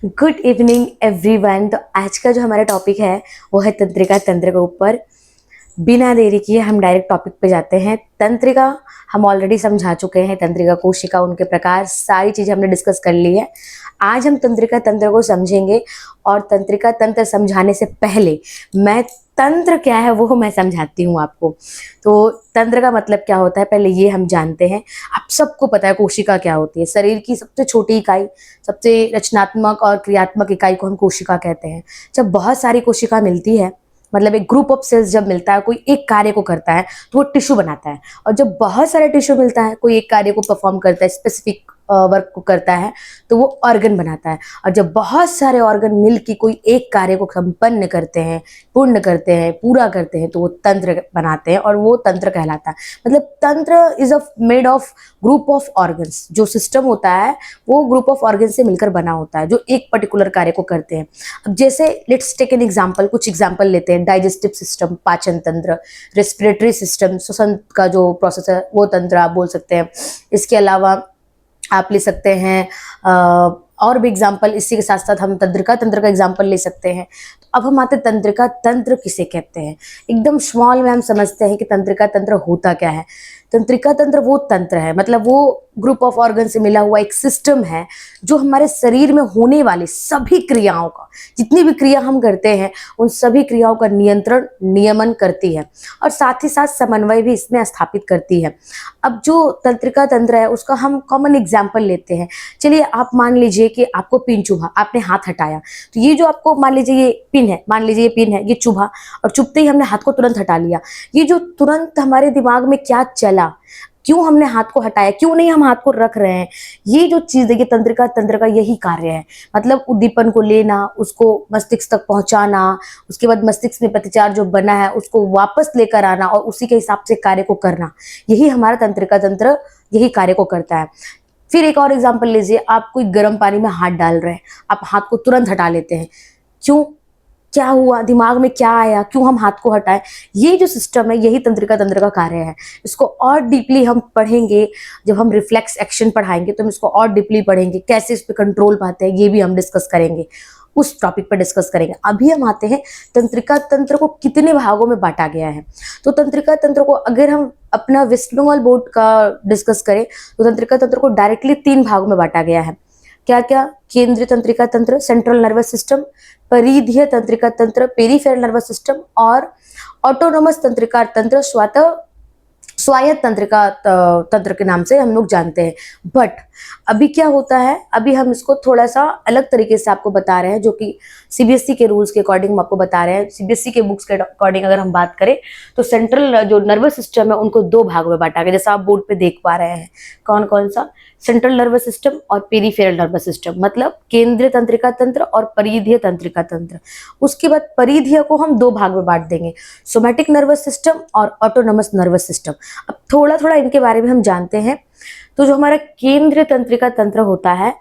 Good evening everyone. तो आज का जो हमारा टॉपिक है वो है तंत्रिका। तंत्र के ऊपर बिना देरी किए हम डायरेक्ट टॉपिक पे जाते हैं। तंत्रिका हम ऑलरेडी समझा चुके हैं, तंत्रिका कोशिका, उनके प्रकार, सारी चीजें हमने डिस्कस कर ली है। आज हम तंत्रिका तंत्र को समझेंगे और तंत्रिका तंत्र समझाने से पहले मैं तंत्र क्या है वो मैं समझाती हूँ आपको। तो तंत्र का मतलब क्या होता है पहले ये हम जानते हैं। आप सबको पता है कोशिका क्या होती है। शरीर की सबसे छोटी इकाई, सबसे रचनात्मक और क्रियात्मक इकाई को हम कोशिका कहते हैं। जब बहुत सारी कोशिका मिलती है, मतलब एक ग्रुप ऑफ सेल्स जब मिलता है, कोई एक कार्य को करता है तो वो टिश्यू बनाता है। और जब बहुत सारे टिश्यू मिलता है, कोई एक कार्य को परफॉर्म करता है, स्पेसिफिक वर्क को करता है, तो वो ऑर्गन बनाता है। और जब बहुत सारे ऑर्गन मिलकर कोई एक कार्य को संपन्न करते हैं, पूर्ण करते हैं, पूरा करते हैं, तो वो तंत्र बनाते हैं और वो तंत्र कहलाता है। मतलब तंत्र is made of group of organs. जो सिस्टम होता है वो ग्रुप ऑफ ऑर्गन से मिलकर बना होता है जो एक पर्टिकुलर कार्य को करते हैं। अब जैसे लेट्स टेक एन एग्जांपल, कुछ एग्जांपल लेते हैं। डाइजेस्टिव सिस्टम, पाचन तंत्र, रेस्पिरेटरी सिस्टम, श्वसन का जो प्रोसेस है वो तंत्र आप बोल सकते हैं। इसके अलावा आप ले सकते हैं और भी एग्जाम्पल। इसी के साथ साथ हम तंत्रिका तंत्र का एग्जाम्पल ले सकते हैं। तो अब हम आते तंत्रिका तंत्र किसे कहते हैं। एकदम स्मॉल में हम समझते हैं कि तंत्रिका तंत्र होता क्या है। तंत्रिका तंत्र वो तंत्र है, मतलब वो ग्रुप ऑफ ऑर्गन से मिला हुआ एक सिस्टम है जो हमारे शरीर में होने वाली सभी क्रियाओं का, जितनी भी क्रिया हम करते हैं उन सभी क्रियाओं का नियंत्रण, नियमन करती है और साथ ही साथ समन्वय भी इसमें स्थापित करती है। अब जो तंत्रिका तंत्र है उसका हम कॉमन एग्जाम्पल लेते हैं। चलिए आप मान लीजिए कि आपको पिन चुभा, आपने हाथ हटाया, तो ये जो आपको मान लीजिए ये पिन है, मान लीजिए ये पिन है, ये चुभा और चुभते ही हमने हाथ को तुरंत हटा लिया। ये जो तुरंत हमारे दिमाग में क्या चला, क्यों हमने हाथ को हटाया, क्यों नहीं हम हाथ को रख रहे हैं, ये जो चीज देखिए तंत्रिका तंत्र का यही कार्य है। मतलब उद्दीपन को लेना, उसको मस्तिष्क तक पहुंचाना, उसके बाद मस्तिष्क में प्रतिचार जो बना है उसको वापस लेकर आना और उसी के हिसाब से कार्य को करना, यही हमारा तंत्रिका तंत्र यही कार्य को करता है। फिर एक और एग्जाम्पल लीजिए, आप कोई गर्म पानी में हाथ डाल रहे हैं, आप हाथ को तुरंत हटा लेते हैं। क्यों, क्या हुआ, दिमाग में क्या आया, क्यों हम हाथ को हटाएं। ये जो सिस्टम है यही तंत्रिका तंत्र का कार्य है। इसको और डीपली हम पढ़ेंगे जब हम रिफ्लेक्स एक्शन पढ़ाएंगे, तो हम इसको और डीपली पढ़ेंगे, कैसे इस पर कंट्रोल पाते हैं ये भी हम डिस्कस करेंगे, उस टॉपिक पर डिस्कस करेंगे। अभी हम आते हैं तंत्रिका तंत्र को कितने भागों में बांटा गया है। तो तंत्रिका तंत्र को अगर हम अपना वेस्ट बंगाल बोर्ड का डिस्कस करें तो तंत्रिका तंत्र को डायरेक्टली 3 भागों में बांटा गया है। क्या क्या? केंद्रीय तंत्रिका तंत्र, सेंट्रल नर्वस सिस्टम, परिधीय तंत्रिका तंत्र, पेरिफेरल नर्वस सिस्टम, और ऑटोनोमस तंत्रिका तंत्र, स्वायत्त तंत्रिका तंत्र के नाम से हम लोग जानते हैं। बट अभी क्या होता है, अभी हम इसको थोड़ा सा अलग तरीके से आपको बता रहे हैं, जो कि सीबीएसई के रूल्स के अकॉर्डिंग हम आपको बता रहे हैं। सीबीएसई के बुक्स के अकॉर्डिंग अगर हम बात करें तो सेंट्रल जो नर्वस सिस्टम है उनको 2 भागों में बांटा गया, जैसा आप बोर्ड पे देख पा रहे हैं। कौन कौन सा? सेंट्रल नर्वस सिस्टम और पेरिफेरल नर्वस सिस्टम, मतलब केंद्रीय तंत्रिका तंत्र और परिधीय तंत्रिका तंत्र। उसके बाद परिधीय को हम 2 भाग में बांट देंगे, सोमैटिक नर्वस सिस्टम और ऑटोनोमस नर्वस सिस्टम। अब थोड़ा थोड़ा इनके बारे में हम जानते हैं। तो जो हमारा केंद्रीय तंत्रिका तंत्र होता है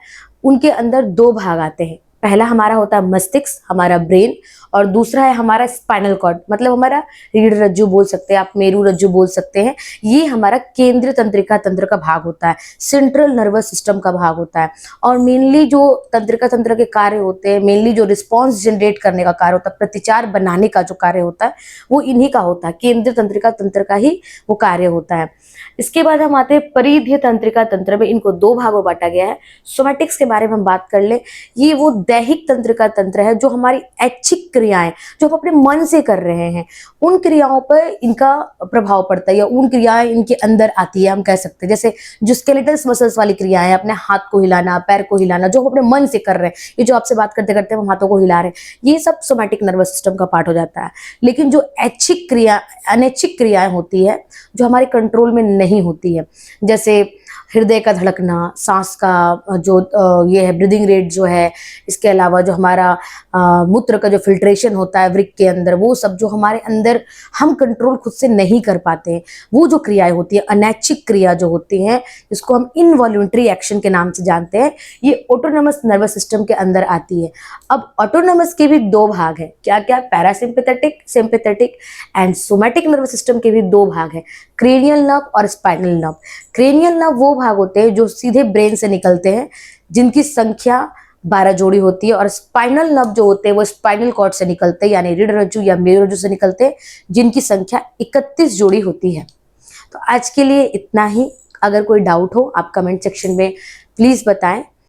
उनके अंदर 2 भाग आते हैं। पहला हमारा होता है मस्तिष्क, हमारा ब्रेन, और दूसरा है हमारा स्पाइनल कॉर्ड, मतलब हमारा रीढ़ रज्जु बोल सकते हैं आप, मेरु रज्जु बोल सकते हैं। ये हमारा केंद्रीय तंत्रिका तंत्र का भाग होता है, सेंट्रल नर्वस सिस्टम का भाग होता है। और मेनली जो तंत्रिका तंत्र के कार्य होते हैं, मेनली जो रिस्पॉन्स जनरेट करने का कार्य होता है, प्रतिचार बनाने का जो कार्य होता है वो इन्हीं का होता है, केंद्रीय तंत्रिका तंत्र का ही वो कार्य होता है। इसके बाद हम आते हैं परिधीय तंत्रिका तंत्र में, इनको 2 भागों में बांटा गया है। सोमैटिक्स के बारे में हम बात कर ले, ये वो दैहिक तंत्रिका तंत्र है जो हमारी ऐच्छिक क्रियाएं जो हम अपने मन से कर रहे हैं उन क्रियाओं पर इनका प्रभाव पड़ता है, या उन क्रियाएं इनके अंदर आती है हम कह सकते हैं। जैसे जो स्केलेटल मसल्स वाली क्रियाएं, अपने हाथ को हिलाना, पैर को हिलाना, जो हम अपने मन से कर रहे हैं, ये जो आपसे बात करते करते हम हाथों को हिला रहे हैं, ये सब सोमैटिक नर्वस सिस्टम का पार्ट हो जाता है। लेकिन जो ऐच्छिक क्रिया, अनैच्छिक क्रियाएं होती है जो हमारे कंट्रोल में नहीं होती है, जैसे हृदय का धड़कना, सांस का जो ये है ब्रीदिंग रेट जो है, इसके अलावा जो हमारा मूत्र का जो फिल्ट्रेशन होता है वृक्क के अंदर, वो सब जो हमारे अंदर हम कंट्रोल खुद से नहीं कर पाते हैं, वो जो क्रियाएं होती है, अनैच्छिक क्रिया जो होती हैं, जिसको हम इनवॉल्यूंटरी एक्शन के नाम से जानते हैं, ये ऑटोनोमस नर्वस सिस्टम के अंदर आती है। अब ऑटोनोमस के भी 2 भाग हैं। क्या क्या? Parasympathetic, sympathetic and somatic nervous system के भी 2 भाग हैं, क्रेनियल नर्व और स्पाइनल नर्व। क्रेनियल नर्व वो भाग होते हैं जो सीधे ब्रेन से निकलते हैं, जिनकी संख्या 12 जोड़ी होती है और स्पाइनल नर्व जो होते हैं वो स्पाइनल कॉर्ड से निकलते हैं, यानी रीढ़ रज्जु या मेरुरज्जु से निकलते हैं, जिनकी संख्या 31 जोड़ी होती है। तो आज के लिए इतना ही। अगर कोई डाउट हो आप कमेंट सेक्शन में प्लीज बताएं।